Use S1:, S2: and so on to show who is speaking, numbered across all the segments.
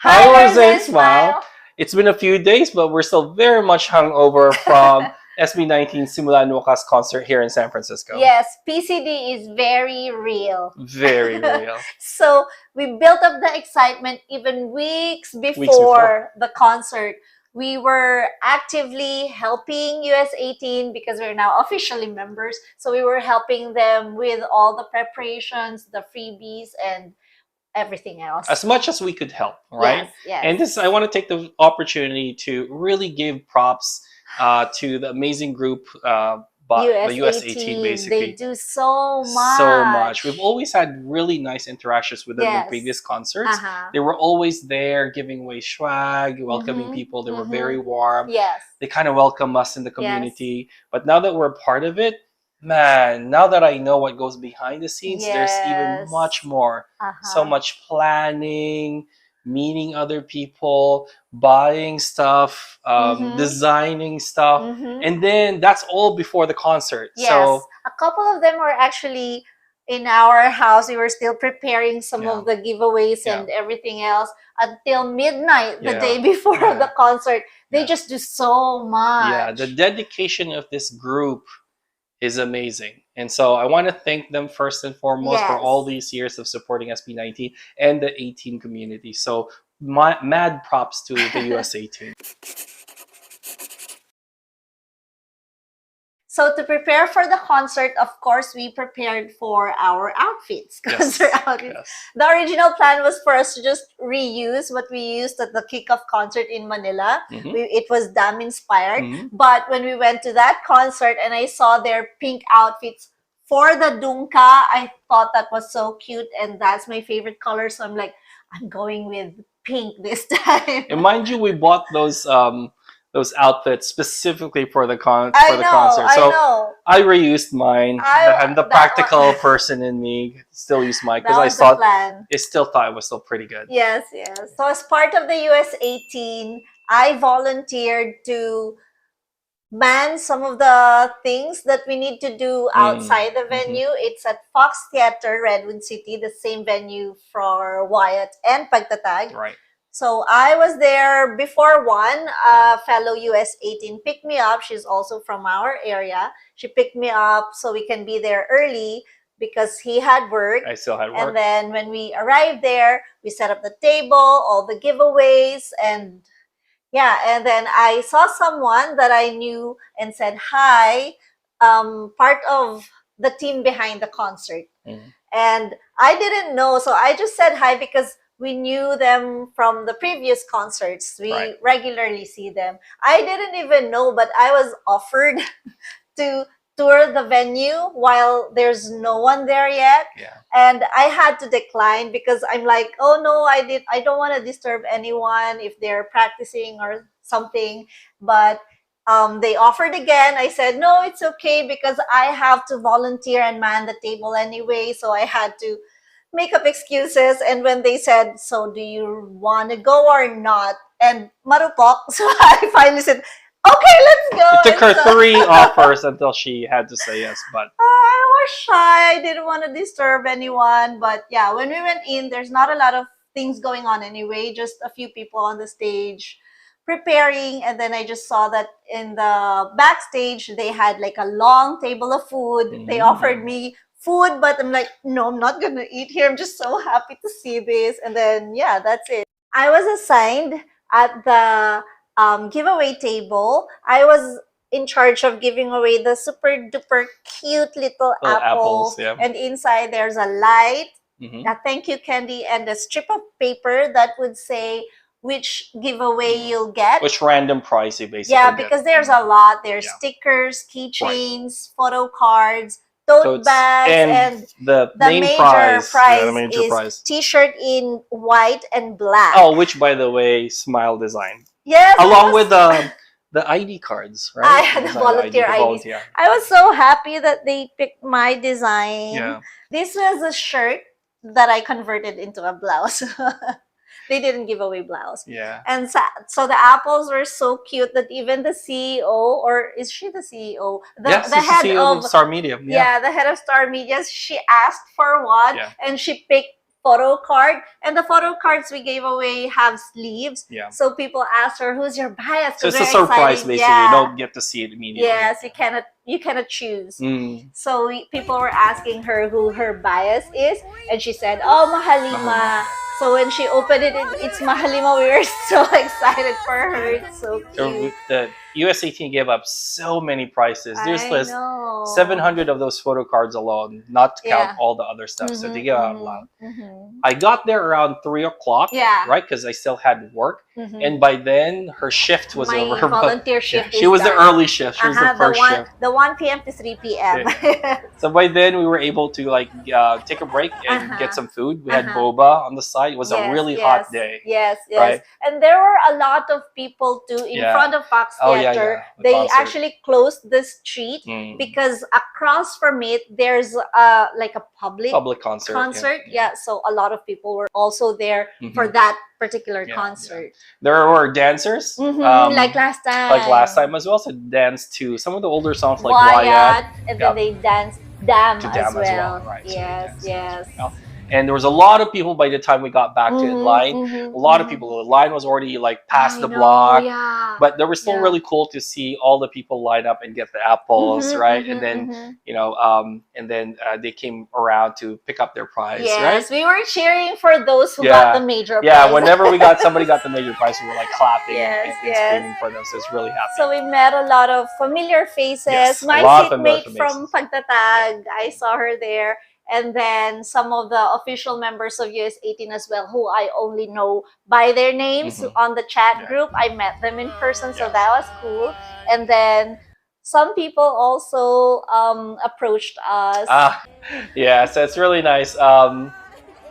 S1: Hi, Rose Smile. It's been a few days, but we're still very much hungover from SB19 Simula and Wakas concert here in San Francisco.
S2: Yes, PCD is very real.
S1: Very real.
S2: So we built up the excitement even weeks before the concert. We were actively helping US18 because we're now officially members. So we were helping them with all the preparations, the freebies, and everything else.
S1: As much as we could help, right?
S2: Yes.
S1: And this, I want to take the opportunity to really give props to the amazing group, the US18 basically.
S2: They do so much.
S1: So much. We've always had really nice interactions with them in previous concerts. They were always there giving away swag, welcoming people. They were very warm.
S2: Yes.
S1: They kind of welcome us in the community. But now that we're part of it, man, now that I know what goes behind the scenes, there's even much more. So much planning, meeting other people, buying stuff, designing stuff. And then that's all before the concert.
S2: Yes.
S1: So
S2: a couple of them were actually in our house. We were still preparing some of the giveaways and everything else until midnight the day before the concert. They just do so much.
S1: Yeah, the dedication of this group is amazing. And so I want to thank them first and foremost for all these years of supporting SB19 and the 18 community. So mad props to the US18.
S2: So to prepare for the concert, of course, we prepared for our outfits. Concert outfits. The original plan was for us to just reuse what we used at the kickoff concert in Manila. It was Dam inspired. But when we went to that concert and I saw their pink outfits for the Dungka, I thought that was so cute, and that's my favorite color. So I'm like, I'm going with pink this time.
S1: And mind you, we bought those outfits specifically for the concert. So I reused mine. I'm the practical person in me. Still use mine because I thought it was still pretty good.
S2: Yes. So as part of the US18, I volunteered to man some of the things that we need to do outside the venue. It's at Fox Theater, Redwood City, the same venue for Wyatt and Pagtatag.
S1: Right.
S2: So I was there before one. Fellow US18 picked me up. She's also from our area. She picked me up so we can be there early because he had work.
S1: I still had work.
S2: And then when we arrived there, we set up the table, all the giveaways, and and then I saw someone that I knew and said hi, part of the team behind the concert. And I didn't know, so I just said hi because we knew them from the previous concerts. We regularly see them. I didn't even know, but I was offered to tour the venue while there's no one there yet. And I had to decline because I'm like, oh no, I don't want to disturb anyone if they're practicing or something. But they offered again. I said, no, it's okay because I have to volunteer and man the table anyway. So I had to make up excuses. And when they said, so do you want to go or not? And marupok. So I finally said, okay, let's go.
S1: It took her 3 offers until she had to say yes, but
S2: I was shy. I didn't want to disturb anyone. But yeah, when we went in, there's not a lot of things going on anyway. Just a few people on the stage preparing. And then I just saw that in the backstage, they had like a long table of food. They offered me food, but I'm like, no, I'm not going to eat here. I'm just so happy to see this. And then, yeah, that's it. I was assigned at the giveaway table. I was in charge of giving away the super duper cute little apple. And inside there's a light, a thank you candy, and a strip of paper that would say which giveaway you'll get.
S1: Which random prize you basically
S2: get. Because there's a lot. There's stickers, keychains, photo cards, tote bags, and the major prize is t-shirt in white and black.
S1: Oh, which by the way, Smile design.
S2: Yes.
S1: Along with the ID cards, right?
S2: I had the volunteer IDs. I was so happy that they picked my design.
S1: Yeah.
S2: This was a shirt that I converted into a blouse. They didn't give away blouse.
S1: Yeah.
S2: And so the apples were so cute that even the CEO, or is she the CEO? The head
S1: CEO of Star Media.
S2: Yeah, the head of Star Media, she asked for one and she picked photo card, and the photo cards we gave away have sleeves.
S1: Yeah.
S2: So people asked her, "Who's your bias?"
S1: So it's a
S2: very
S1: surprise,
S2: exciting.
S1: basically.
S2: Yeah.
S1: You don't get to see it immediately.
S2: Yes, you cannot choose.
S1: Mm.
S2: So people were asking her who her bias is, and she said, "Oh, Mahalima." So when she opened it, it's Mahalima. We were so excited for her. It's so cute.
S1: The US 18 gave up so many prizes. There's
S2: I
S1: list
S2: know.
S1: 700 of those photo cards alone, not to count
S2: Yeah.
S1: all the other stuff. So they gave out a lot.
S2: Mm-hmm.
S1: I got there around 3 o'clock,
S2: Yeah.
S1: right? Because I still had work.
S2: Mm-hmm.
S1: And by then, her shift was
S2: My
S1: over.
S2: volunteer shift.
S1: She was the early shift. She was the first shift.
S2: The 1 p.m. to 3 p.m.
S1: So by then, we were able to like take a break and get some food. We had boba on the side. It was a really hot day.
S2: Yes, yes.
S1: Right?
S2: And there were a lot of people too in front of Fox Theater.
S1: The
S2: they
S1: concert.
S2: actually closed the street because across from it, there's like a public concert. Yeah. So a lot of people were also there for that particular concert.
S1: There were dancers,
S2: like last time.
S1: as well. So danced to some of the older songs like
S2: Wyatt, and then they danced Dam as well.
S1: Right?
S2: Yes,
S1: So
S2: yes.
S1: And there was a lot of people by the time we got back to the line. A lot of people. The line was already like past the block, but they were still really cool to see all the people line up and get the apples, right? And then they came around to pick up their prize.
S2: Yes,
S1: right?
S2: We were cheering for those who got the major prize.
S1: Yeah, whenever somebody got the major prize, we were like clapping and screaming for them. So it's really happy.
S2: So we met a lot of familiar faces.
S1: Yes,
S2: my seatmate from Pagtatag, I saw her there. And then some of the official members of US 18 as well, who I only know by their names on the chat group. I met them in person, so that was cool. And then some people also approached us.
S1: So it's really nice.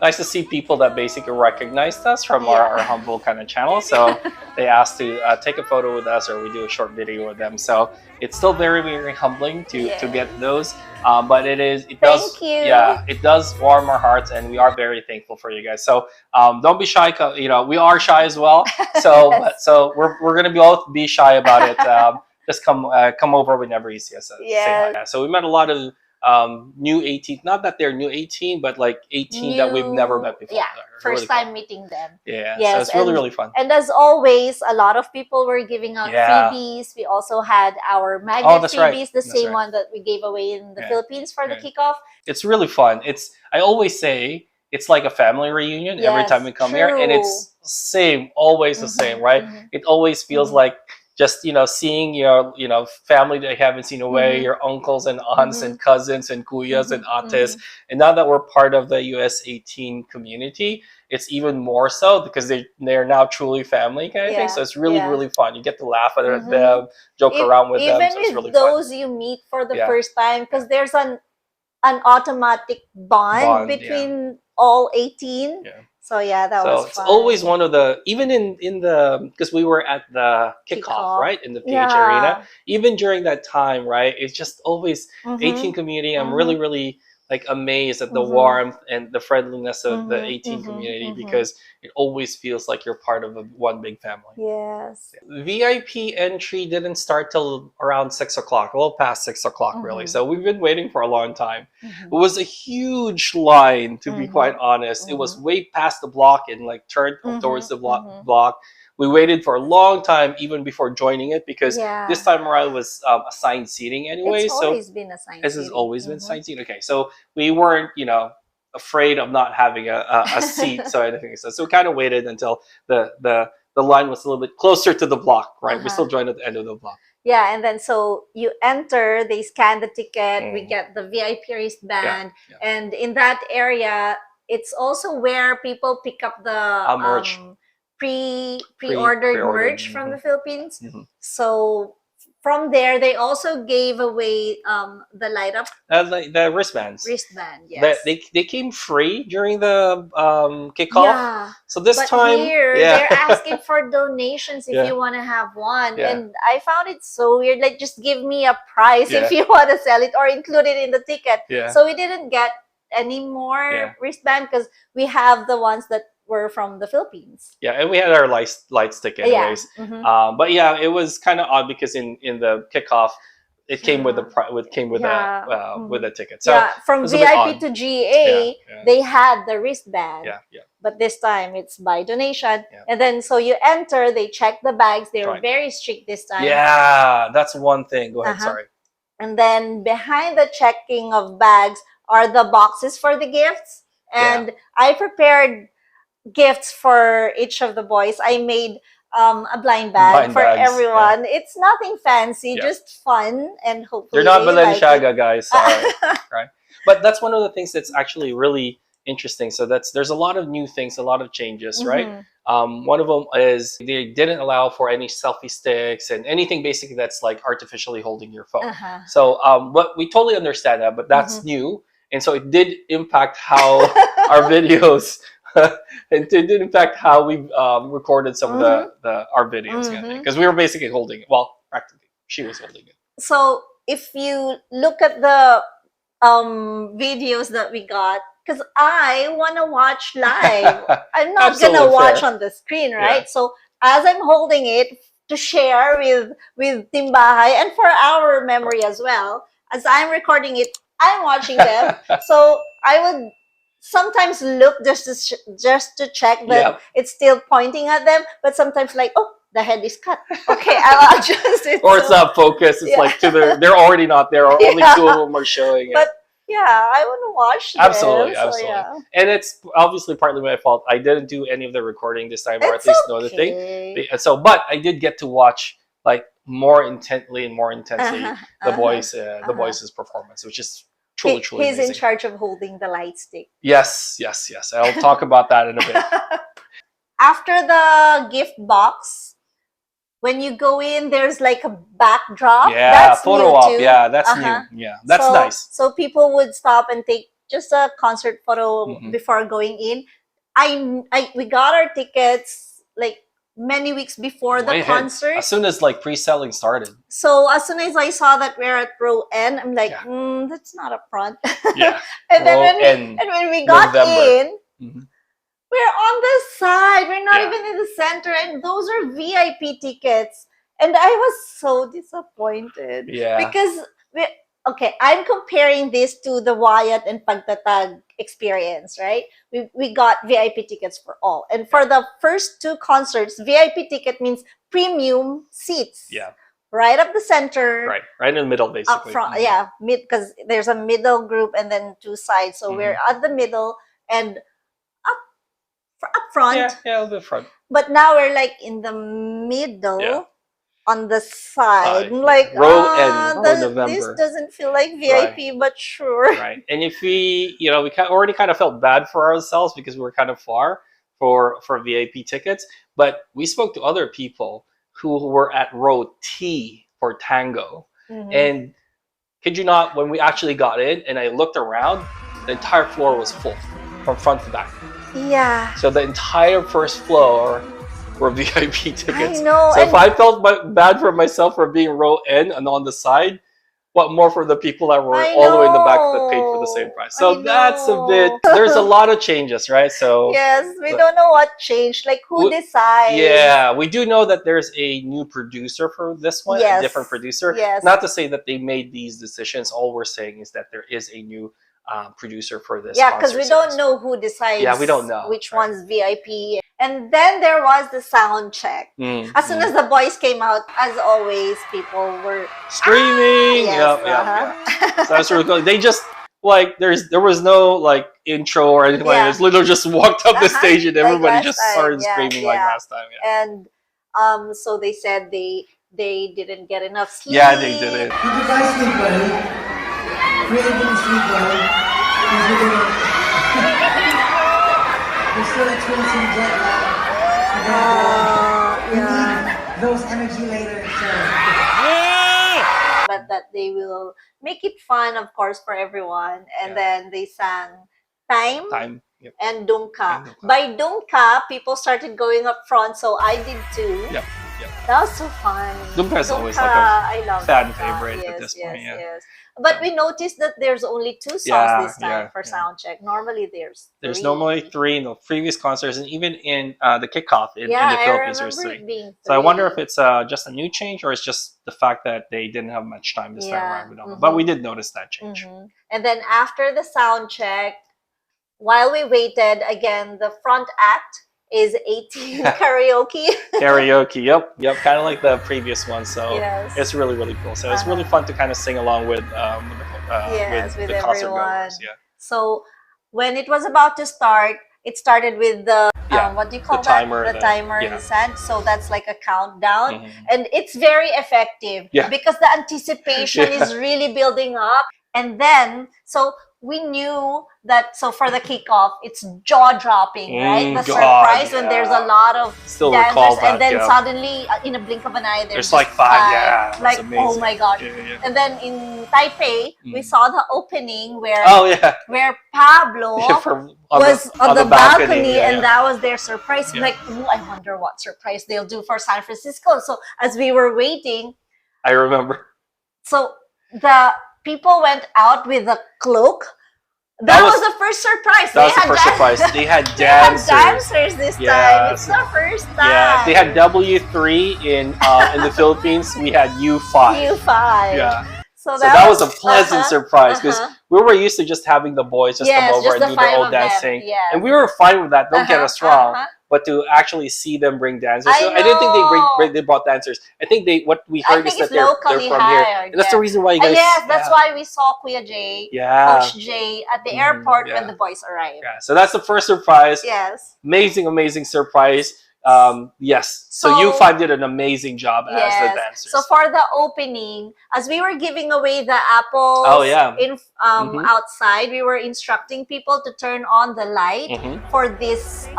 S1: Nice to see people that basically recognized us from our humble kind of channel. So they asked to take a photo with us, or we do a short video with them. So it's still very, very humbling to get those. But it does warm our hearts, and we are very thankful for you guys. So don't be shy. We are shy as well. So so we're gonna both be shy about it. Just come over whenever you see us. Say hi. So we met a lot of new 18, not that they're new 18, but like 18 that we've never met before.
S2: Yeah, first time meeting them.
S1: Yeah, so it's really fun.
S2: And as always, a lot of people were giving out freebies. We also had our magnet freebies, the same one that we gave away in the Philippines for the kickoff.
S1: It's really fun. I always say it's like a family reunion every time we come here, and it's always the same, right? It always feels like just seeing your family that you haven't seen away, your uncles and aunts and cousins and kuyas and ates. And now that we're part of the US 18 community, it's even more so because they're now truly family kind of thing. So it's really fun. You get to laugh at them, joke around with them. So it's really
S2: those
S1: fun.
S2: You meet for the first time, because there's an automatic bond between all 18. So that was
S1: it's
S2: fun.
S1: always one of the, even in the, because we were at the kickoff, right, in the PH Arena, even during that time, right, it's just always 18 community. I'm really like amazed at the warmth and the friendliness of the 18 community, because it always feels like you're part of one big family.
S2: Yes.
S1: VIP entry didn't start till around 6 o'clock, well past 6 o'clock really. So we've been waiting for a long time. It was a huge line, to be quite honest. It was way past the block and like turned towards the block. We waited for a long time even before joining it, because this time around it was assigned seating anyway.
S2: It's always been assigned seating.
S1: This has always been assigned seating. Okay, so we weren't, afraid of not having a seat, so anything. So we kind of waited until the line was a little bit closer to the block, right? We still joined at the end of the block.
S2: Yeah, and then so you enter, they scan the ticket, we get the VIP wristband, and in that area, it's also where people pick up the
S1: merch.
S2: pre-ordered merch from the Philippines. So from there, they also gave away the light up
S1: the wristbands.
S2: Yes.
S1: They came free during the kickoff.
S2: Yeah.
S1: So this time
S2: here they're asking for donations if you want to have one, and I found it so weird. Like, just give me a price if you want to sell it or include it in the ticket. So we didn't get any more wristband because we have the ones that were from the Philippines. Yeah,
S1: and we had our light stick anyways. But it was kind of odd because in the kickoff, it came with the with the ticket. So
S2: yeah, from
S1: it was a bit
S2: VIP
S1: odd.
S2: to GA, they had the wristband.
S1: Yeah, yeah.
S2: But this time it's by donation.
S1: Yeah.
S2: And then so you enter, they check the bags. They were
S1: Right.
S2: very strict this time.
S1: Yeah, that's one thing. Go ahead, sorry.
S2: And then behind the checking of bags are the boxes for the gifts. And I prepared gifts for each of the boys. I made a blind bag for everyone. It's nothing fancy, just fun, and hopefully
S1: they're not Balenciaga
S2: like
S1: guys, sorry. Right? But that's one of the things that's actually really interesting. So there's a lot of new things, a lot of changes, right? One of them is they didn't allow for any selfie sticks and anything basically that's like artificially holding your phone. So but we totally understand that, but that's new, and so it did impact how our videos. It did impact how we recorded some of our videos, because we were basically holding it. Well, practically, she was holding it.
S2: So if you look at the videos that we got, because I want to watch live. I'm not going to watch on the screen, right? Yeah. So as I'm holding it to share with Timbahay and for our memory as well, as I'm recording it, I'm watching them. So I would sometimes look just to check that it's still pointing at them, but sometimes like, oh, the head is cut. Okay, I'll adjust it.
S1: Or it's not focused. It's like they're already not there, or only two of them are showing it.
S2: But yeah, I want to watch them.
S1: Absolutely.
S2: So,
S1: and it's obviously partly my fault. I didn't do any of the recording this time, or at least know the thing. So, but I did get to watch like more intently and more intensely the voice's performance, which is truly
S2: He's
S1: amazing.
S2: In charge of holding the light stick.
S1: Yes. I'll talk about that in a bit.
S2: After the gift box, when you go in, there's like a backdrop.
S1: Yeah,
S2: that's
S1: photo
S2: new
S1: op.
S2: too.
S1: Yeah, that's new. Yeah, that's nice.
S2: So people would stop and take just a concert photo before going in. We got our tickets like many weeks before the concert.
S1: As soon as like pre-selling started.
S2: So as soon as I saw that we're at row N, I'm like, that's not up front.
S1: Yeah.
S2: And then when we got in, we're on the side. We're not even in the center, and those are VIP tickets. And I was so disappointed.
S1: Yeah.
S2: Because I'm comparing this to the Wyatt and Pagtatag experience, right? We got VIP tickets for all. And for the first two concerts, VIP ticket means premium seats.
S1: Yeah.
S2: Right up the center.
S1: Right in the middle, basically.
S2: Up front, because there's a middle group and then two sides. So we're at the middle and up front.
S1: Yeah, a bit front.
S2: But now we're like in the middle on the side. I'm like,
S1: row November.
S2: This doesn't feel like VIP, but sure.
S1: Right. And if we already kind of felt bad for ourselves because we were kind of far for VIP tickets, but we spoke to other people who were at row T for Tango. And kid you not, when we actually got in and I looked around, the entire floor was full from front to back.
S2: Yeah.
S1: So the entire first floor were VIP tickets.
S2: I know.
S1: So if I felt bad for myself for being row N and on the side, what more for the people that were all the way in the back that paid for the same price? So that's a bit. There's a lot of changes, right? So
S2: yes, we don't know what changed. Like who decides?
S1: Yeah, we do know that there's a new producer for this one, a different producer.
S2: Yes.
S1: Not to say that they made these decisions. All we're saying is that there is a new producer for this.
S2: Yeah, because we don't know who decides.
S1: Yeah, we don't know
S2: which one's VIP. And then there was the sound check. As soon as the boys came out, as always, people were
S1: screaming. So that's really cool. They just like there was no like intro or anything like that. It's literally just walked up the stage and everybody just started screaming like last time.
S2: And so they said they didn't get enough sleep.
S1: Yeah, they didn't.
S3: Did you guys sleep well? Really didn't sleep well. We're still experiencing jet lag. We need those energy later. So.
S2: But that they will make it fun, of course, for everyone. And then they sang Time. And Dungka. By Dungka, people started going up front, so I did too. That was so fun.
S1: Dungka is always like a fan favorite at this point.
S2: But we noticed that there's only 2 songs this time for sound check. Normally there's 3.
S1: normally 3 in the previous concerts, and even in the kickoff in the Philippines there's 3. So I wonder if it's just a new change, or it's just the fact that they didn't have much time this time around. We don't know. But we did notice that change.
S2: And then after the sound check, while we waited, again, the front act is 18 karaoke.
S1: Karaoke, yep, kind of like the previous one. So it's really, really cool. So it's really fun to kind of sing along with the concert goers. Yeah.
S2: So when it was about to start, it started with the what do you call that?
S1: Timer,
S2: the timer in the sand. So that's like a countdown, and it's very effective because the anticipation is really building up. And then we knew that, so for the kickoff, it's jaw-dropping, right? The surprise when there's a lot of dancers, and then suddenly, in a blink of an eye, there's
S1: like 5.
S2: Like, oh my gosh. And then in Taipei, we saw the opening where Pablo was on the balcony, and that was their surprise. Like, I wonder what surprise they'll do for San Francisco. So as we were waiting,
S1: I remember.
S2: So the people went out with a cloak. That was the first surprise.
S1: That was the first surprise. They had dancers.
S2: They had dancers this time. It's the first time.
S1: Yeah, they had W3 in the Philippines. We had U5.
S2: U5.
S1: Yeah. So that was a pleasant surprise because we were used to just having the boys just come over and do their old dancing. And we were fine with that. Don't get us wrong. But to actually see them bring dancers, I didn't think they brought dancers. I think what we heard is that they're from here, and that's the reason why you guys.
S2: That's why we saw Kuya Jay, Coach Jay at the airport when the boys arrived.
S1: Yeah, so that's the first surprise.
S2: Yes,
S1: amazing surprise. Yes, so U5 did an amazing job as the dancers.
S2: So for the opening, as we were giving away the apples outside, we were instructing people to turn on the light for this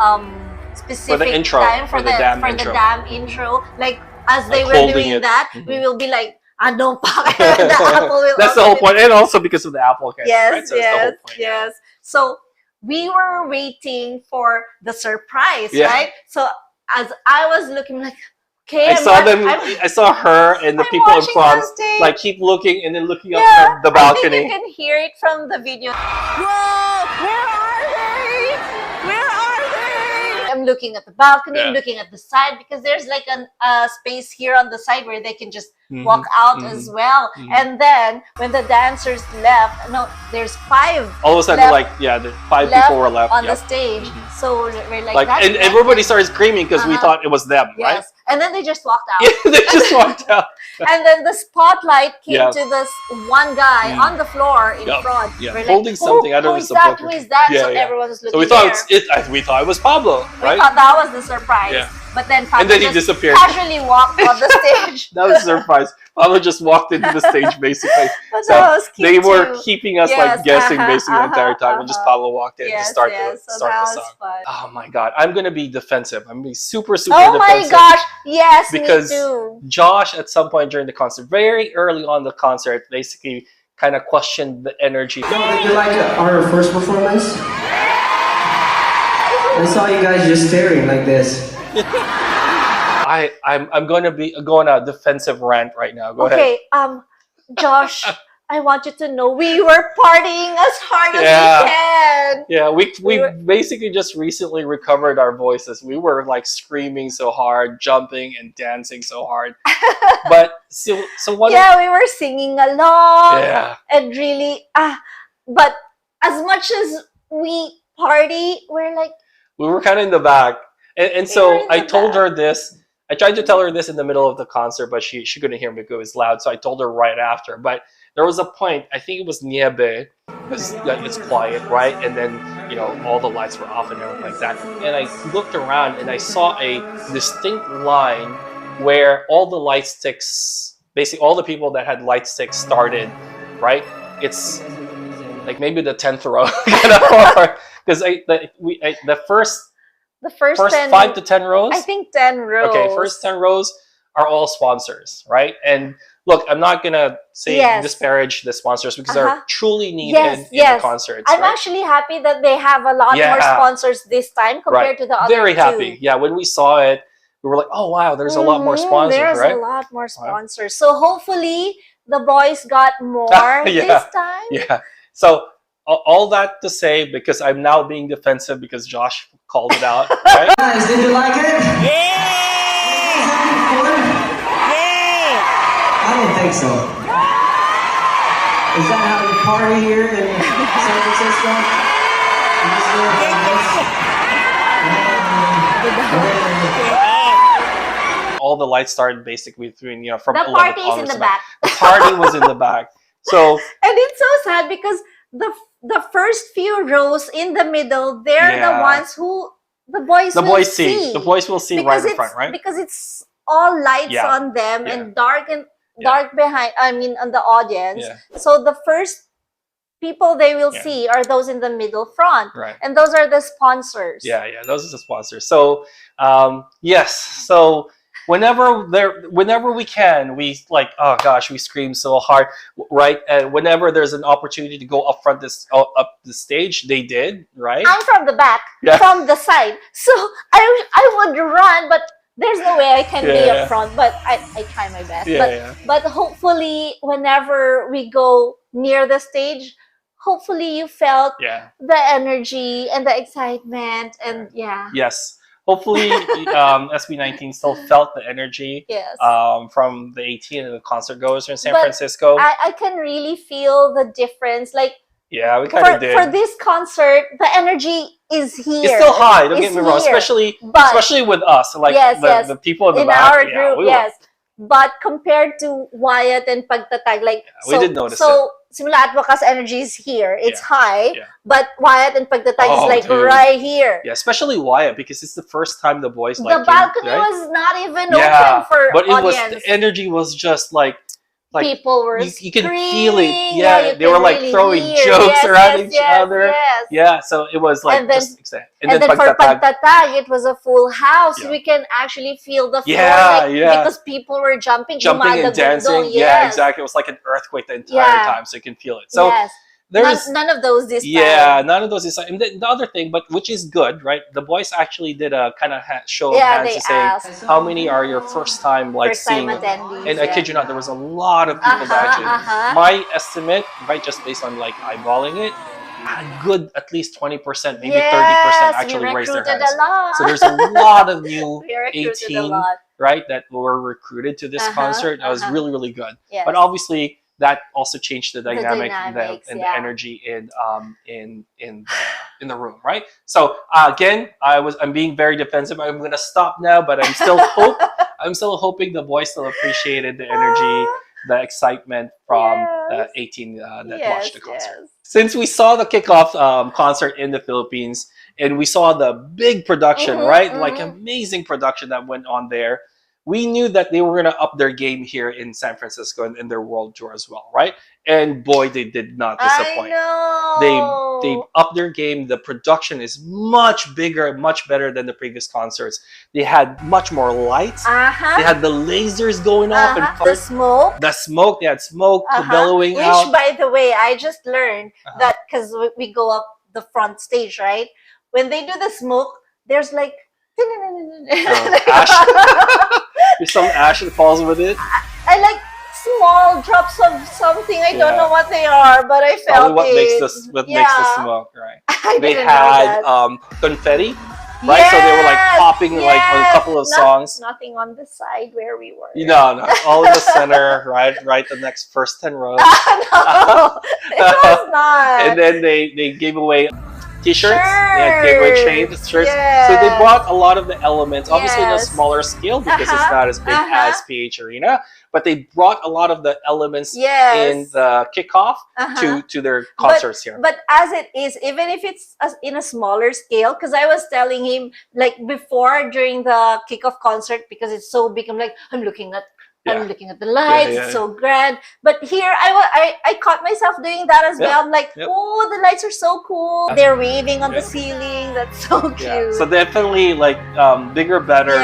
S2: specific time for the dam intro. Like as they were doing that, we will be like, don't pack the apple will.
S1: That's the whole point, and also because of the apple.
S2: Yes, right? So we were waiting for the surprise, right? So as I was looking, like, okay,
S1: I saw her and the people in front, like, keep looking and then looking up from the balcony.
S2: I think you can hear it from the video. Whoa, where are they? Where are they? I'm looking at the balcony, I'm looking at the side, because there's like a space here on the side where they can just walk out as well. And then when the dancers left, there's 5.
S1: All of a sudden, the 5 people were left
S2: on the stage. So we're like that.
S1: And everybody started screaming because we thought it was them, right?
S2: And then they just walked out.
S1: They just walked out.
S2: And then the spotlight came to this one guy on the floor in front.
S1: Holding something. I don't know
S2: who is that? So everyone was looking.
S1: So we thought it was Pablo, right?
S2: We thought that was the surprise. But then Pablo
S1: he disappeared.
S2: Casually walked on the stage.
S1: That was a surprise. Pablo just walked into the stage basically.
S2: But that was cute
S1: they were keeping us guessing basically the entire time, and just Pablo walked in to start the song.
S2: Fun.
S1: Oh my god, I'm gonna be defensive. I'm gonna be super defensive.
S2: Oh my gosh, yes,
S1: because
S2: me too.
S1: Josh at some point during the concert, very early on the concert, basically kind of questioned the energy.
S3: So, did you like our first performance? I saw you guys just staring like this.
S1: I'm going to be going on a defensive rant right now. Go ahead.
S2: Okay, Josh, I want you to know we were partying as hard as we can.
S1: Yeah, we basically just recently recovered our voices. We were like screaming so hard, jumping and dancing so hard. But so what?
S2: Yeah, we were singing along.
S1: Yeah.
S2: And really, but as much as we party,
S1: we were kind of in the back. And so I told her this. I tried to tell her this in the middle of the concert, but she couldn't hear me because it was loud. So I told her right after. But there was a point, I think it was Niebe, because it's quiet, right? And then, all the lights were off and everything like that. And I looked around and I saw a distinct line where all the light sticks, basically all the people that had light sticks started, right? It's like maybe the 10th row, because the first 5 to 10 rows?
S2: I think 10 rows.
S1: Okay, first 10 rows are all sponsors, right? And look, I'm not going to say disparage the sponsors because they're truly needed in the concerts.
S2: I'm actually happy that they have a lot more sponsors this time compared to the other
S1: Very happy. Yeah, when we saw it, we were like, oh, wow, there's a lot more sponsors,
S2: there's
S1: right?
S2: a lot more sponsors. So hopefully, the boys got more this time.
S1: Yeah. So all that to say, because I'm now being defensive because Josh called it out. Right?
S3: Guys, did you like it? I don't think so. Is that how you party here in San Francisco?
S1: All the lights started basically between, from
S2: The
S1: 11
S2: party is in
S1: onwards.
S2: the back.
S1: The party was in the back. So
S2: And it's so sad because the first few rows in the middle, they're the ones who the boys will see.
S1: The boys will see right in front, right?
S2: Because it's all lights on them and dark behind. I mean, on the audience.
S1: Yeah.
S2: So the first people they will see are those in the middle front,
S1: Right.
S2: and those are the sponsors.
S1: Yeah, those are the sponsors. So yes, so whenever we can, we oh gosh, we scream so hard, right? And whenever there's an opportunity to go up the stage, they did, right?
S2: I'm from the back, from the side, so I would run, but there's no way I can be up front, but I try my best. But hopefully, whenever we go near the stage, hopefully you felt the energy and the excitement, and
S1: Yes. Hopefully, SB19 still felt the energy from the 18 and the concert goers in San Francisco.
S2: I can really feel the difference. Like,
S1: we kind of did.
S2: For this concert, the energy is here.
S1: It's still high, don't get me wrong, especially with us, the people in the back.
S2: Our group, But compared to Wyatt and Pagtatag,
S1: we did notice
S2: it. Simula at Wakas energy is here. It's high, but Wyatt and Pagtatag is right here.
S1: Yeah, especially Wyatt, because it's the first time the boys
S2: the balcony was not even open for
S1: but
S2: audience.
S1: The energy was just like
S2: people were
S1: you can feel it. They were
S2: really
S1: throwing jokes around each other. Yeah, so it was just exciting.
S2: And then for Pagtatag, it was a full house. We can actually feel the floor because people were jumping
S1: and dancing. Yeah, exactly. It was like an earthquake the entire time, so you can feel it. So there's
S2: none of those this time.
S1: Yeah, none of those this time. And the other thing, which is good, right? The boys actually did a kind of show of hands to say, how many are your first time seeing it? And I kid you not, there was a lot of people that actually. My estimate, right, just based on eyeballing it, a good at least 20%, maybe 30% actually raised their hands. So there's a lot of new 18, right, that were recruited to this concert. That was really, really good. But obviously, that also changed the dynamic and the energy in the room, right? So again, I'm being very defensive. I'm gonna stop now, but I'm still hoping the boys still appreciated the energy, the excitement from the 18 that watched the concert. Since we saw the kickoff concert in the Philippines and we saw the big production, right? Amazing production that went on there. We knew that they were going to up their game here in San Francisco and in their world tour as well, right? And boy, they did not disappoint.
S2: I
S1: know. They upped their game. The production is much bigger, much better than the previous concerts. They had much more lights. They had the lasers going off and
S2: the smoke.
S1: The smoke. They had smoke bellowing out.
S2: Which, by the way, I just learned that because we go up the front stage, right? When they do the smoke, there's
S1: ash. There's some ash that falls with it.
S2: I like small drops of something. I don't know what they are, but I felt
S1: what makes the smoke, right? They had confetti, right? So they were popping on a couple of songs.
S2: Nothing on the side where we were.
S1: No, all in the center, right the next first 10 rows.
S2: No, it was not.
S1: And then they gave away T-shirts, they had giveaway chains, shirts. So they brought a lot of the elements, obviously in a smaller scale because it's not as big as PH Arena, but they brought a lot of the elements in the kickoff to their concerts here.
S2: But as it is, even if it's in a smaller scale, because I was telling him before during the kickoff concert, because it's so big, I'm looking at the lights, it's so grand. But here, I caught myself doing that as well. I'm like, oh, the lights are so cool. They're waving on the ceiling. That's so cute.
S1: So definitely bigger, better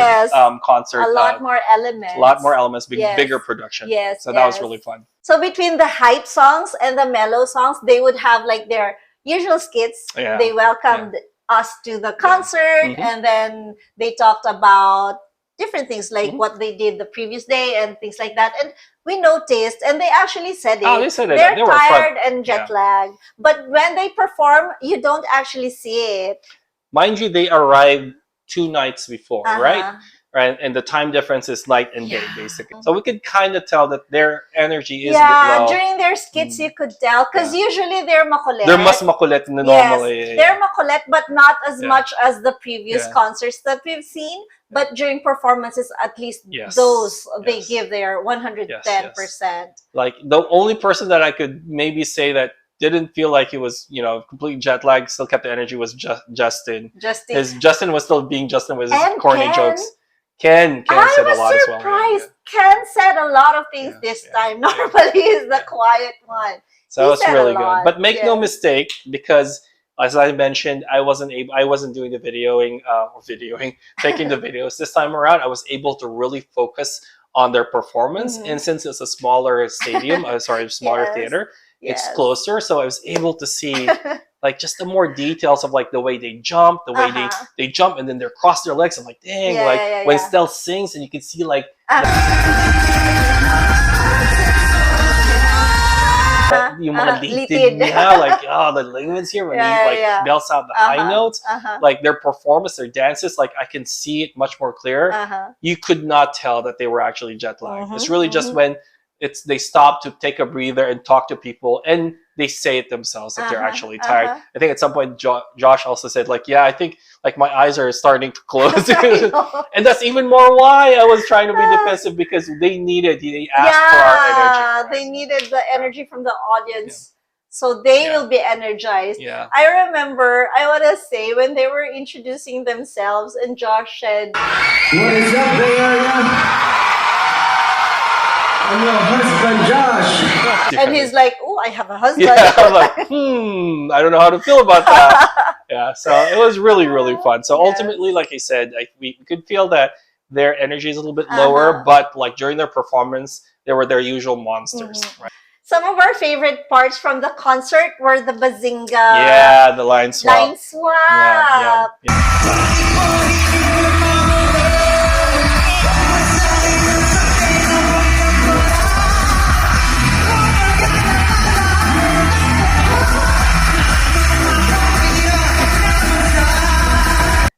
S1: concert.
S2: A lot more elements.
S1: Bigger production. So that was really fun.
S2: So between the hype songs and the mellow songs, they would have their usual skits. They welcomed us to the concert, and then they talked about different things like what they did the previous day and things like that. And we noticed, and they actually said it.
S1: Oh, they said it.
S2: They're
S1: They were
S2: tired
S1: front.
S2: and jet lagged. But when they perform, you don't actually see it.
S1: Mind you, they arrived 2 nights before, right? Right, and the time difference is night and day, basically. So we could kind of tell that their energy is a bit low.
S2: During their skits, you could tell. Because usually they're makulit.
S1: They're mas makulit than normal.
S2: Yes, they're makulit, but not as much as the previous concerts that we've seen. But during performances, at least those, they give their 110%.
S1: Like, the only person that I could maybe say that didn't feel like he was, you know, completely jet lagged, still kept the energy, was Justin. Justin was still being Justin with his corny jokes. Ken said a lot as well.
S2: I was surprised. Ken said a lot of things this time. Normally, he's the quiet one.
S1: So it was really good. But make no mistake, because as I mentioned, I wasn't doing the taking the videos this time around. I was able to really focus on their performance, and since it's a smaller stadium, smaller theater, it's closer, so I was able to see like just the more details of like the way they jump, the way they jump, and then they cross their legs. I'm like, dang, when Stell sings, and you can see like yung mga litid niya, like the ligaments here when he like belts out the high notes, like their performance, their dances, like I can see it much more clear. You could not tell that they were actually jet lagged. It's really just when they stop to take a breather and talk to people, and they say it themselves that they're actually tired. I think at some point Josh also said like, yeah, I think like my eyes are starting to close. And that's even more why I was trying to be defensive, because they asked for our energy.
S2: They needed the energy from the audience. So they will be energized. I remember, I want to say, when they were introducing themselves and Josh said,
S3: "What is up, Bay Area? I'm your husband, Josh."
S2: And he's like, "Oh, I have a husband."
S1: Yeah, I'm like, I don't know how to feel about that. So it was really, really fun. So ultimately, like I said, we could feel that their energy is a little bit lower, but like during their performance, they were their usual monsters. Right?
S2: Some of our favorite parts from the concert were the bazinga.
S1: Yeah, the line swap.
S2: Line swap.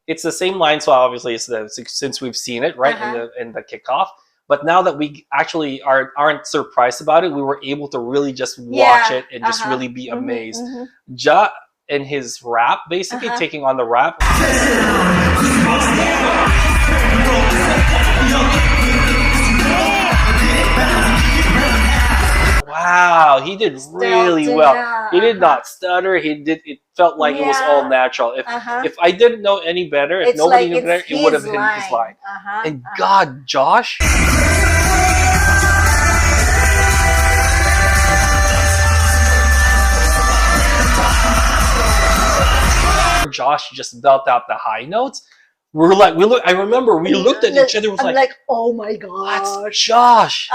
S1: It's the same line swap, obviously, since we've seen it, right, in the kickoff. But now that we actually aren't surprised about it, we were able to really just watch it and just really be amazed. Ja and his rap, basically taking on the rap. Wow, he did really well. He did not stutter. It felt like it was all natural. If I didn't know any better, if nobody knew better, it would have been his line. And God, Josh. Josh just belt out the high notes. I remember we looked at each other. Was
S2: I'm like, oh my gosh,
S1: that's Josh.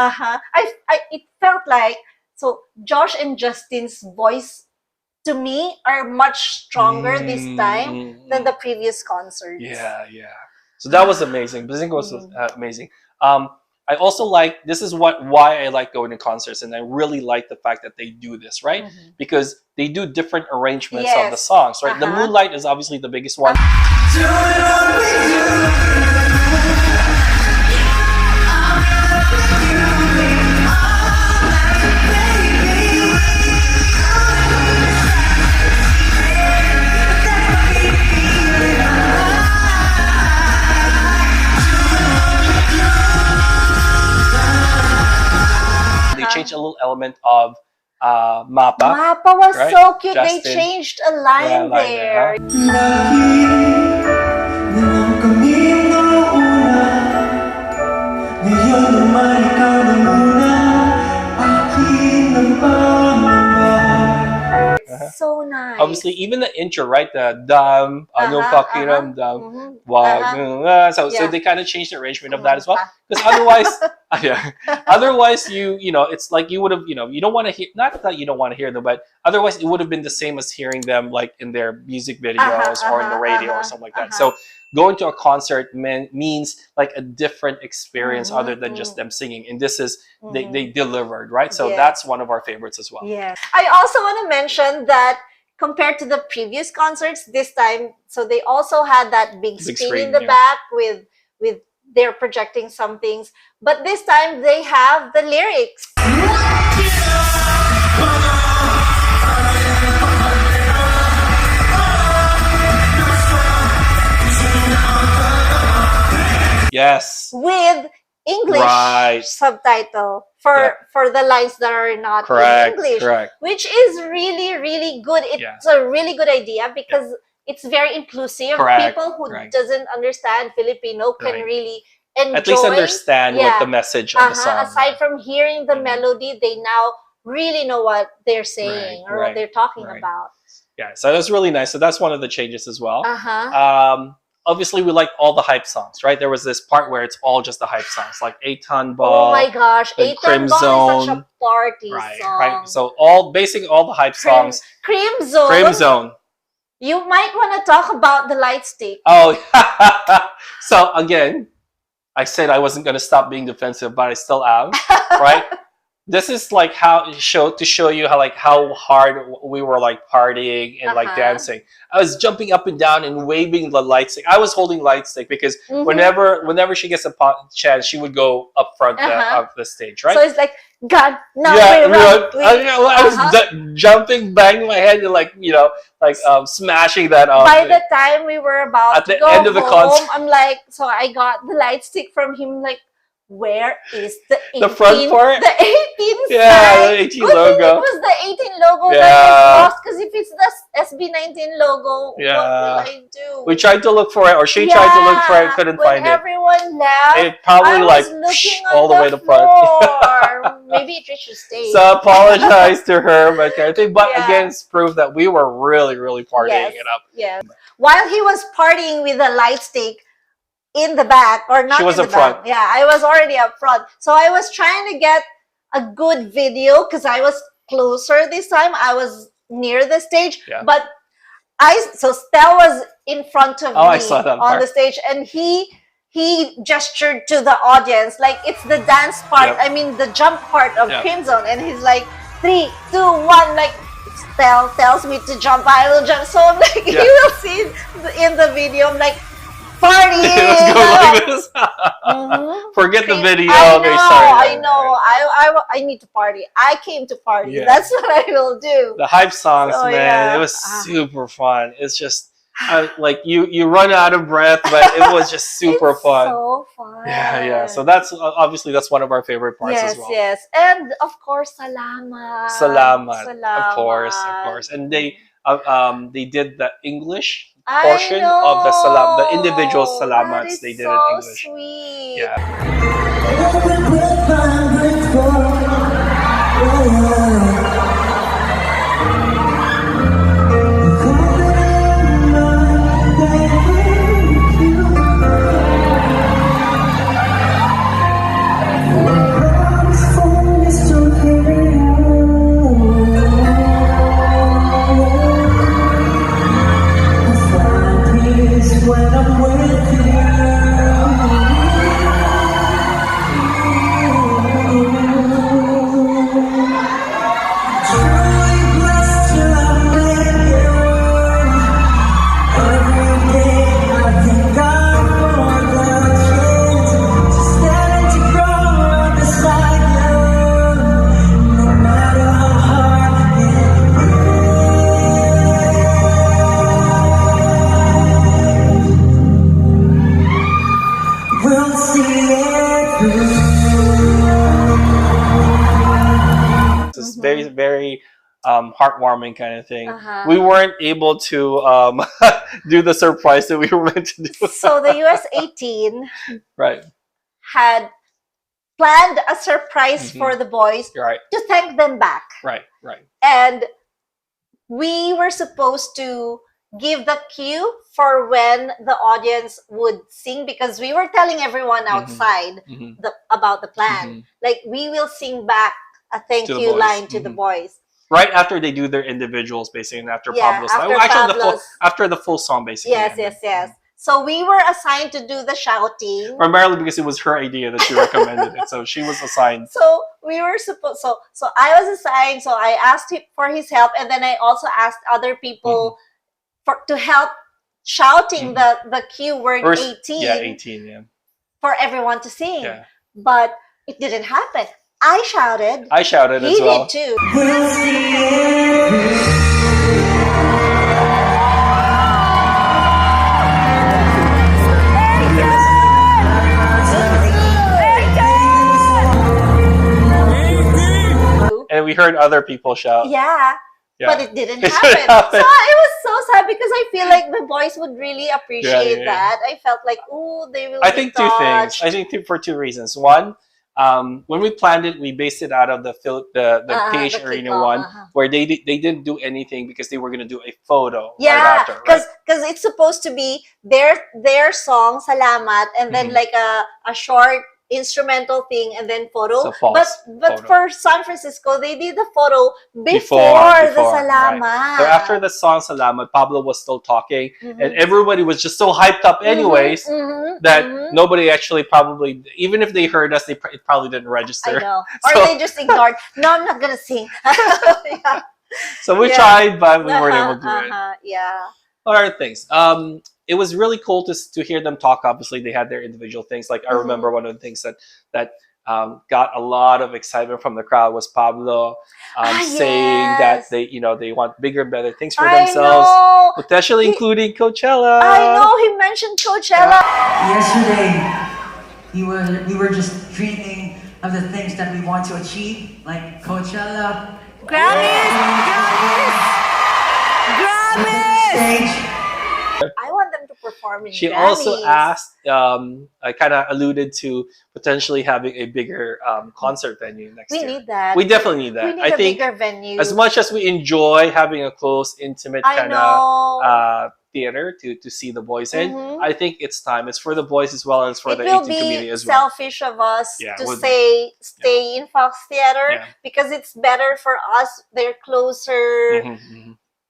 S2: It felt like, so Josh and Justin's voice to me are much stronger this time than the previous concerts.
S1: Yeah. So that was amazing. Bazinga was amazing. I also this is why I like going to concerts, and I really like the fact that they do this, right? Because they do different arrangements of the songs, right? The Moonlight is obviously the biggest one. They changed a little element of Mapa.
S2: Mapa was so cute. Justin. They changed a line there. So nice.
S1: obviously even the intro, right? The dam, anong pakiram dam, wag, so they kind of changed the arrangement of that as well. Because otherwise, yeah, otherwise you know, it's like you would have, you know, you don't want to hear, not that you don't want to hear them, but otherwise it would have been the same as hearing them like in their music videos or in the radio or something like that. So going to a concert means like a different experience other than just them singing, and this is they delivered, right? So that's one of our favorites as well.
S2: Yes, I also want to mention that compared to the previous concerts, this time, so they also had that big screen in the back with they're projecting some things, but this time they have the lyrics.
S1: Yes.
S2: With English subtitle for the lines that are not in English, which is really good. It's a really good idea because it's very inclusive. People who doesn't understand Filipino can really enjoy,
S1: at least understand what the message of the song.
S2: Aside from hearing the melody, they now really know what they're saying or what they're talking about.
S1: Yeah, so that's really nice. So that's one of the changes as well. Obviously, we like all the hype songs, right? There was this part where it's all just the hype songs, like E14.
S2: Oh my gosh, E14 is such a party song.
S1: Right. So basically all the hype songs.
S2: Cream Zone. You might want to talk about the light stick.
S1: Oh, so again, I said I wasn't going to stop being defensive, but I still am, right? This is like to show you how hard we were like partying and like dancing. I was jumping up and down and waving the light stick. I was holding light stick because whenever she gets a chance, she would go up front of the stage, right?
S2: So it's like, God, no,
S1: I was jumping, banging my head, and smashing that.
S2: By the time we were about
S1: at the
S2: to go
S1: end of the concert,
S2: I'm like, so I got the light stick from him, like, where is the 18?
S1: The front part?
S2: The 18
S1: the 18 logo.
S2: It was the 18 logo that was lost, because if it's the SB19 logo, what will I do?
S1: We tried to look for it, or she tried to look for it, couldn't find it.
S2: Everyone left.
S1: It probably all the way to front.
S2: Maybe it reached the stage.
S1: So apologize to her, but again, it's proof that we were really partying it up.
S2: Yes. While he was partying with the light stick in the back, or not,
S1: she was
S2: in
S1: up
S2: the
S1: front.
S2: back. Yeah, I was already up front. So I was trying to get a good video because I was closer this time. I was near the stage, but so Stel was in front of me on the stage, and he gestured to the audience like it's the dance part. I mean the jump part of Cream Zone, and he's like 3, 2, 1, like Stel tells me to jump, I will jump. So I'm like, you will see in the video, I'm like, party.
S1: Let's go like this. Forget the video.
S2: I know. I need to party. I came to party. That's what I will do.
S1: The hype songs, man, it was super fun. It's just like you run out of breath, but it was just super fun.
S2: So fun.
S1: Yeah. So that's obviously one of our favorite parts as well.
S2: Yes, and of course, Salamat.
S1: Of course. And they did the English portion of the individual salamats. They did it in English.
S2: Sweet.
S1: Yeah. Very heartwarming kind of thing. We weren't able to do the surprise that we were meant to do.
S2: So the US 18 had planned a surprise for the boys to thank them back.
S1: Right.
S2: And we were supposed to give the cue for when the audience would sing, because we were telling everyone outside about the plan. Like, we will sing back a thank you line to the boys.
S1: Right after they do their individuals, basically, and after Pablo's.
S2: After
S1: Actually, after the full song, basically.
S2: Yes. So we were assigned to do the shouting.
S1: Primarily because it was her idea that she recommended it, so she was assigned.
S2: So we were supposed. So I was assigned. So I asked him for his help, and then I also asked other people to help shouting the cue word 18.
S1: Yeah, 18. Yeah.
S2: For everyone to sing.
S1: Yeah.
S2: But it didn't happen. I shouted.
S1: I shouted as well.
S2: He did too.
S3: We'll see it.
S1: And we heard other people shout.
S2: Yeah. But it didn't happen. So it was so sad because I feel like the boys would really appreciate that. I felt like, ooh, they will.
S1: I think two things. I think for two reasons. One, when we planned it, we based it out of the Page Arena one, where they didn't do anything because they were going to do a photo.
S2: Yeah, because it's supposed to be their song Salamat, and then like a short instrumental thing, and then photo.
S1: So
S2: but for San Francisco, they did the photo before the Salamat.
S1: Right. So after the song Salamat, Pablo was still talking, and everybody was just so hyped up anyways that nobody actually probably, even if they heard us, it probably didn't register.
S2: I know. Or they just ignored. No, I'm not gonna sing. Yeah.
S1: So we tried, but we weren't able to do it.
S2: Yeah.
S1: What other things? It was really cool to hear them talk. Obviously, they had their individual things. Like I remember one of the things that got a lot of excitement from the crowd was Pablo saying that they want bigger, better things for themselves, potentially including Coachella.
S2: I know, he mentioned Coachella.
S4: Yesterday, we were just dreaming of the things that we want to achieve, like Coachella,
S2: Grammys.
S4: Stage.
S2: I want them to perform in
S1: She
S2: Grammys.
S1: also asked, I kind of alluded to potentially having a bigger concert venue next year.
S2: We need that.
S1: We definitely need that.
S2: We need
S1: I
S2: a
S1: think
S2: bigger venue.
S1: as much as we enjoy having a close, intimate kind of theater to see the boys in, I think it's time. It's for the boys as well as for the 18 community as well.
S2: It will be selfish of us to stay in Fox Theater because it's better for us. They're closer.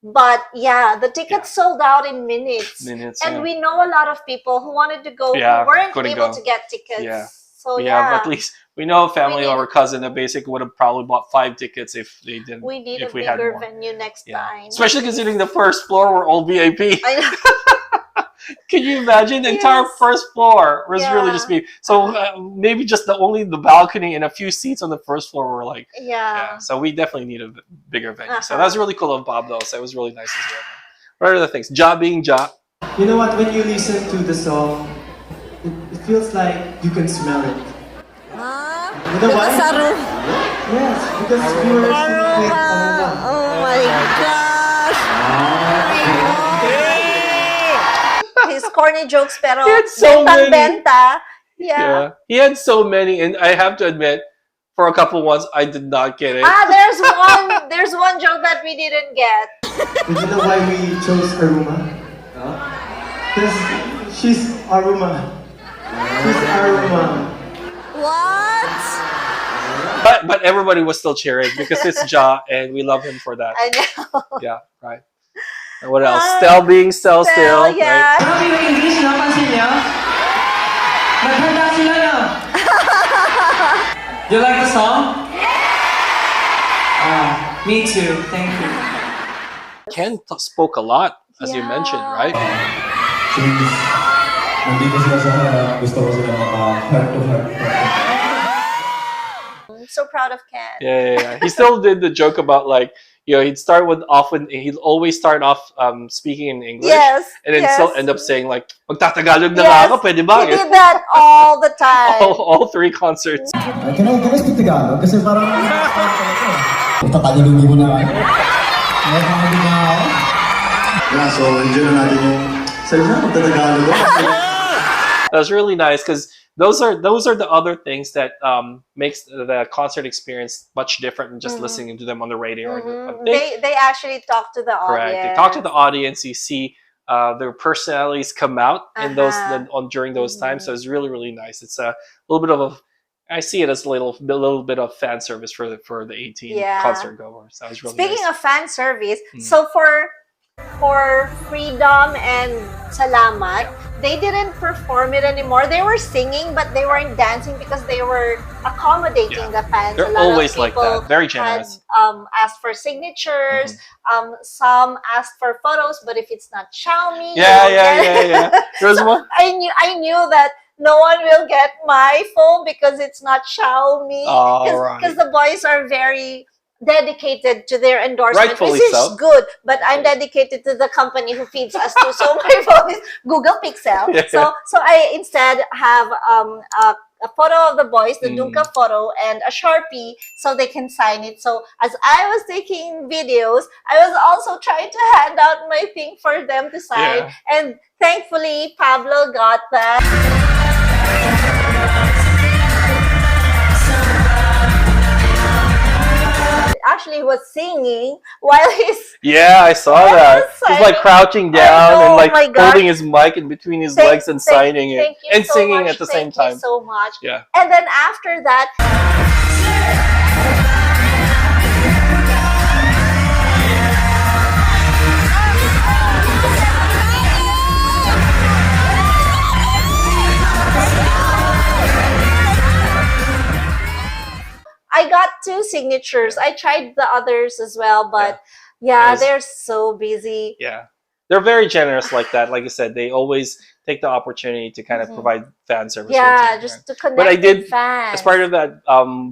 S2: But the tickets sold out in minutes. And we know a lot of people who wanted to go who weren't able to get tickets. So
S1: but at least we know a family or a cousin that basically would have probably bought 5 tickets if they didn't.
S2: We need a bigger venue next time.
S1: Especially considering the first floor were all VIP.
S2: I know.
S1: Can you imagine? The entire first floor was really just me. So maybe just the balcony and a few seats on the first floor were like, So we definitely need a bigger venue. So that was really cool of Bob, though. So it was really nice to hear. What are other things? Ja being Ja.
S3: You know what? When you listen to the song, it feels like you can smell it. You know why? Yes, because we were singing with Aroma.
S2: Oh my gosh! His corny jokes, pero benta. Yeah.
S1: He had so many, and I have to admit, for a couple ones, I did not get it.
S2: There's one joke that we didn't get.
S3: Do you know why we chose Aroma? Because she's Aroma. She's Aroma.
S2: What?
S1: But everybody was still cheering because it's Ja, and we love him for that.
S2: I know.
S1: Yeah, right. And what else? Stel being Stel still.
S2: Yeah.
S1: Right?
S4: Ano yung English, no? Pansin niyo? Naghanda sila, no? You like the song? Me too. Thank you.
S1: Ken spoke a lot, as you mentioned, right?
S5: Since nandito sila sa harap, gusto ko sila heart to heart.
S2: I'm so proud of Ken.
S1: Yeah. He still did the joke about he'd always start off speaking in English.
S2: Yes.
S1: And then still end up saying like, magtatagalog na nga ako, pwede ba?
S2: He did that all the time.
S1: All 3 concerts.
S5: Can I speak Tagalog? Kasi parang tatalilungi mo na kayo.
S3: Yeah, so enjoy na natin yung salita, magtatagalog.
S1: That was really nice because those are the other things that makes the concert experience much different than just listening to them on the radio. Or
S2: they actually talk to the
S1: correct.
S2: audience.
S1: They talk to the audience. You see their personalities come out in those during those times. So it's really really nice. It's a little bit of a I see it as a little bit of fan service for the 18 concert goers. That was really
S2: Speaking
S1: nice.
S2: of fan service, so for Freedom and Salamat, they didn't perform it anymore. They were singing, but they weren't dancing because they were accommodating the fans.
S1: They're always like that. Very generous.
S2: Had, asked for signatures. Some asked for photos, but if it's not Xiaomi,
S1: yeah. There's one.
S2: I knew that no one will get my phone because it's not Xiaomi. Because the boys are very dedicated to their endorsement,
S1: rightfully
S2: which is
S1: so.
S2: Good, but I'm dedicated to the company who feeds us too. So my phone is Google Pixel. So I instead have a photo of the boys, the Dunka photo, and a Sharpie so they can sign it. So as I was taking videos, I was also trying to hand out my thing for them to sign. And thankfully, Pablo got that. Actually, he was singing while he's
S1: I saw that. He's like crouching down and like holding his mic in between his legs and signing it and singing at the same time.
S2: Thank you so much.
S1: Yeah.
S2: And then after that, I got 2 signatures. I tried the others as well, but they're so busy.
S1: Yeah. They're very generous like that. Like I said, they always take the opportunity to kind of provide fan service.
S2: Just to connect with fans.
S1: As part of that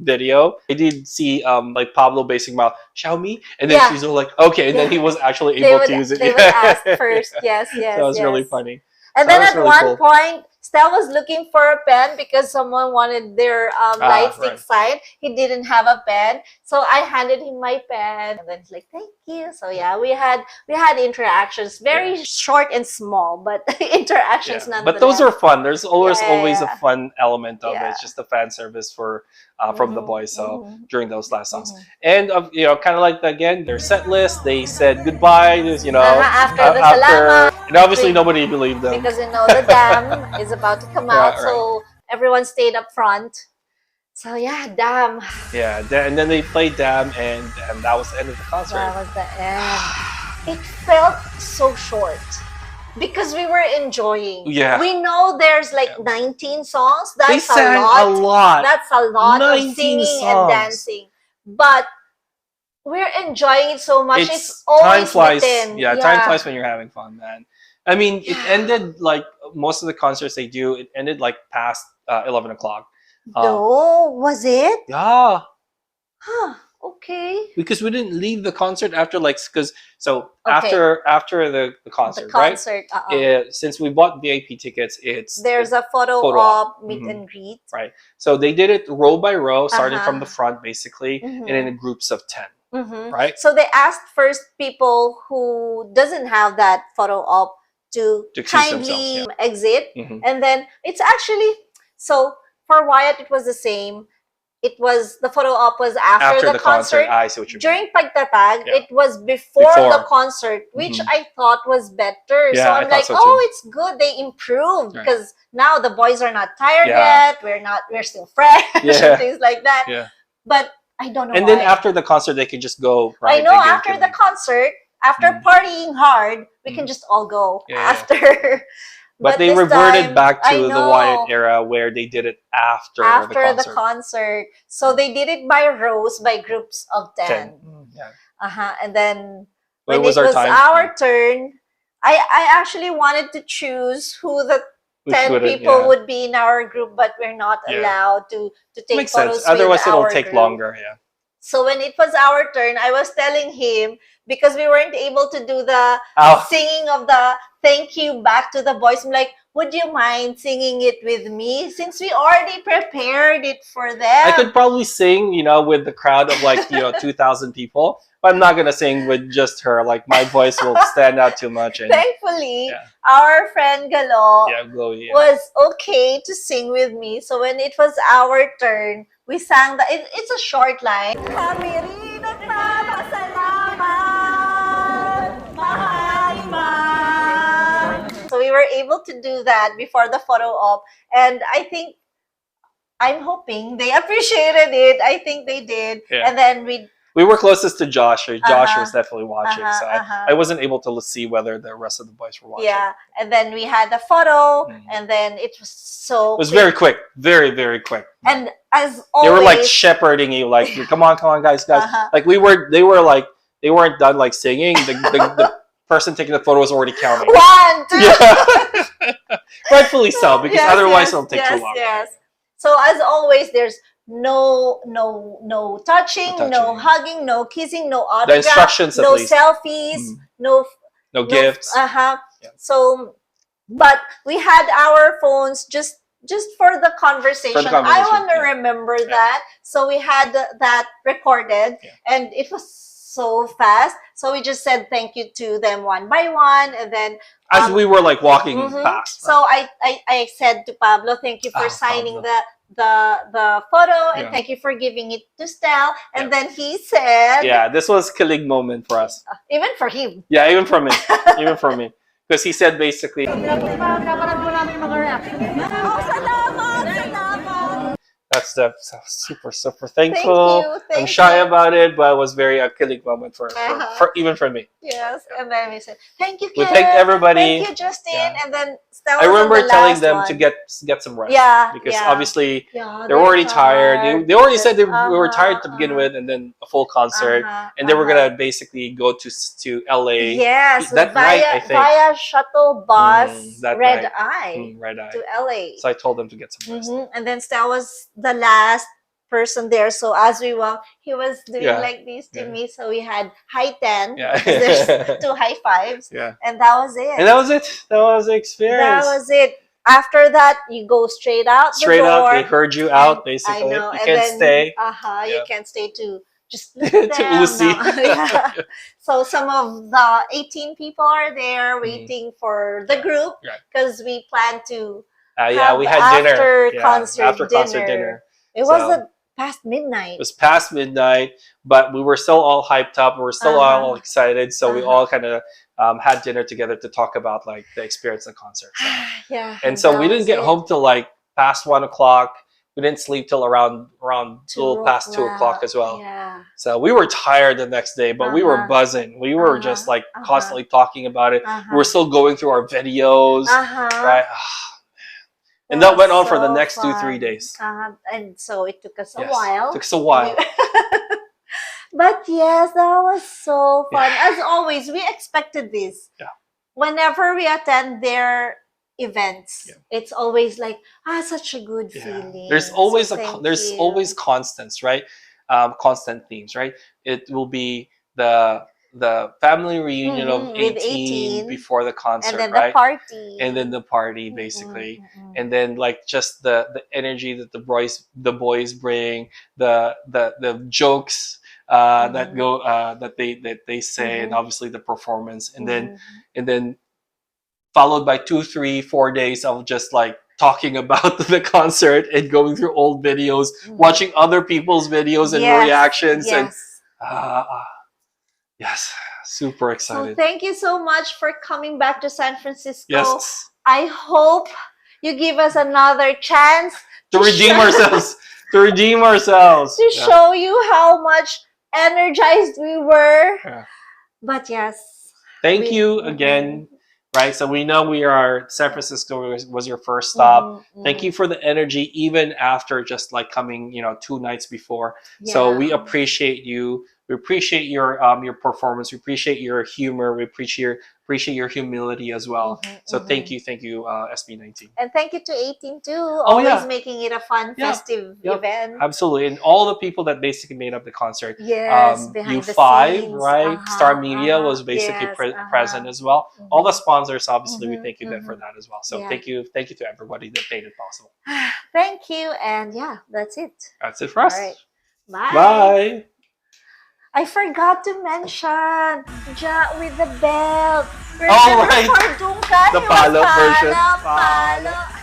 S1: video, I did see like Pablo basing about Xiaomi, and then she's all like, okay, and then he was actually able to use it.
S2: They would ask first. Yes.
S1: That was really funny.
S2: And then at one point, Stel was looking for a pen because someone wanted their light stick signed. He didn't have a pen, so I handed him my pen, and then he's like, "Thank you." So we had interactions, very short and small, but interactions nonetheless.
S1: But those are fun. There's always a fun element of it. It's just the fan service for from the boys. So during those last songs, and kind of like again their set list, they said goodbye.
S2: After the Salamat,
S1: and obviously nobody believed them
S2: because the dam is about to come out, so everyone stayed up front. So dam.
S1: And then they played Dam, and that was the end of the concert.
S2: That was the end. It felt so short because we were enjoying. We know there's like 19 songs.
S1: They sang a lot.
S2: That's a lot of singing and dancing. But we're enjoying it so much. It's always
S1: time flies.
S2: within.
S1: Time flies when you're having fun, man. I mean, it ended like most of the concerts they do. It ended like past 11 o'clock.
S2: No, was it?
S1: Yeah.
S2: Huh. Okay.
S1: Because we didn't leave the concert after after the concert, right? Since we bought VIP tickets,
S2: there's a photo op, meet and greet.
S1: Right. So they did it row by row, starting from the front, basically, and in groups of 10. Right.
S2: So they asked first people who doesn't have that photo op to kindly exit, and then it's actually for Wyatt it was the same. It was the photo op was after the concert.
S1: I see what you mean.
S2: During Pagtatag, it was before the concert, which I thought was better. So I'm like, it's good. They improved because now the boys are not tired yet. We're still fresh and things like that.
S1: Yeah.
S2: But I don't know.
S1: And then after the concert, they can just go.
S2: Right? I know after the concert, after partying hard, we can just all go after.
S1: But they reverted back to the Wyatt era where they did it after the
S2: concert. So they did it by rows, by groups of 10. And then when it was our turn, I actually wanted to choose who the 10 people would be in our group, but we're not allowed to take
S1: Makes
S2: photos
S1: sense. Otherwise,
S2: with
S1: it'll
S2: our
S1: take
S2: group.
S1: longer.
S2: So when it was our turn, I was telling him, because we weren't able to do the singing of the thank you back to the boys, I'm like, would you mind singing it with me? Since we already prepared it for them.
S1: I could probably sing, with the crowd of 2,000 people. But I'm not going to sing with just her. Like, my voice will stand out too much. And
S2: thankfully, our friend Galo was okay to sing with me. So when it was our turn, we sang it's a short line. Kami rin nagpapasalamat, Mahalima. So we were able to do that before the photo op. And I'm hoping they appreciated it. I think they did.
S1: Yeah.
S2: And then
S1: we were closest to Josh. Josh was definitely watching. So I wasn't able to see whether the rest of the boys were watching.
S2: Yeah, and then we had the photo, and then it was so
S1: It was very quick. Very, very quick.
S2: And as always,
S1: they were like shepherding you, like, come on, guys. Like, they weren't done like singing. The person taking the photo was already counting.
S2: 1, 2.
S1: Yeah. Rightfully so, because otherwise it'll take too long.
S2: Yes. So as always, there's no touching, no hugging, no kissing, no autograph,
S1: the instructions,
S2: no
S1: at least.
S2: selfies, no
S1: gifts.
S2: Yeah. So, but we had our phones just for the conversation. I want to remember that. So we had that recorded, and it was so fast. So we just said thank you to them one by one, and then
S1: as we were like walking past.
S2: So I said to Pablo, thank you for signing the photo, and thank you for giving it to Stel. And then he said,
S1: this was a kilig moment for us.
S2: Even for him.
S1: Yeah, even for me. Even for me. Because he said basically, that's super thankful. I'm shy about it, but it was very a killing moment for even for me.
S2: Yes, and then we said thank you, Kim.
S1: We thanked everybody.
S2: Thank you, Justin, and then Stella.
S1: I remember telling them to get some rest. Because obviously they were already tired. They already said we were tired to begin with, and then a full concert, and they were gonna basically go to LA.
S2: Yes,
S1: that night, I think,
S2: via shuttle bus, Red Eye
S1: to
S2: LA.
S1: So I told them to get some rest.
S2: And then Stella was the last person there. So as we walked, he was doing like this to me. So we had high 10. There's 2 high fives. And that was it.
S1: And that was it. That was the experience.
S2: That was it. After that, you go straight out the door.
S1: Out. They heard you out, basically.
S2: I know.
S1: You can't stay.
S2: You can't stay to just
S1: to Uzi.
S2: So some of the 18 people are there waiting for the group because we plan to
S1: we had dinner.
S2: After concert dinner. It was past midnight.
S1: It was past midnight, but we were still all hyped up. We were still all excited. So we all kind of had dinner together to talk about like the experience of the concert. So. And so we didn't get home till like past 1 o'clock. We didn't sleep till around a little past 2 o'clock as well. So we were tired the next day, but we were buzzing. We were just like constantly talking about it. We were still going through our videos, right? And that went on for the next 2-3 days.
S2: And so it took us a while.
S1: It took us a while.
S2: But yes, that was so fun. As always, we expected this. Whenever we attend their events, it's always like such a good feeling.
S1: There's always always constants, right? Constant themes, right? It will be the family reunion of 18 before the concert,
S2: and then
S1: right?
S2: the party,
S1: basically, and then like just the energy that the boys bring, the jokes that go that they say, and obviously the performance, and then followed by 2, 3, 4 days of just like talking about the concert and going through old videos, watching other people's videos and reactions, and yes, super excited.
S2: So thank you so much for coming back to San Francisco.
S1: Yes.
S2: I hope you give us another chance
S1: to redeem ourselves. To redeem ourselves.
S2: To show you how much energized we were. But yes.
S1: Thank you again. Right, so we know San Francisco was your first stop. Thank you for the energy, even after just like coming, 2 nights before. So we appreciate you. We appreciate your performance. We appreciate your humor. We appreciate appreciate your humility as well. So thank you, SB19.
S2: And thank you to 18 too,
S1: Oh,
S2: always
S1: yeah.
S2: making it a fun,
S1: Yeah.
S2: festive
S1: Yep.
S2: event.
S1: Absolutely, and all the people that basically made up the concert.
S2: Yes, behind the
S1: U5,
S2: scenes.
S1: right? Star Media was basically
S2: Yes,
S1: present as well. All the sponsors, obviously, we thank you for that as well. So
S2: Yeah.
S1: thank you to everybody that made it possible.
S2: Thank you, and yeah, that's it.
S1: That's it for us.
S2: All right. Bye.
S1: Bye.
S2: I forgot to mention Ja with the belt.
S1: Oh, right.
S2: For Duncan,
S1: The
S2: it was
S1: palo version.
S2: palo.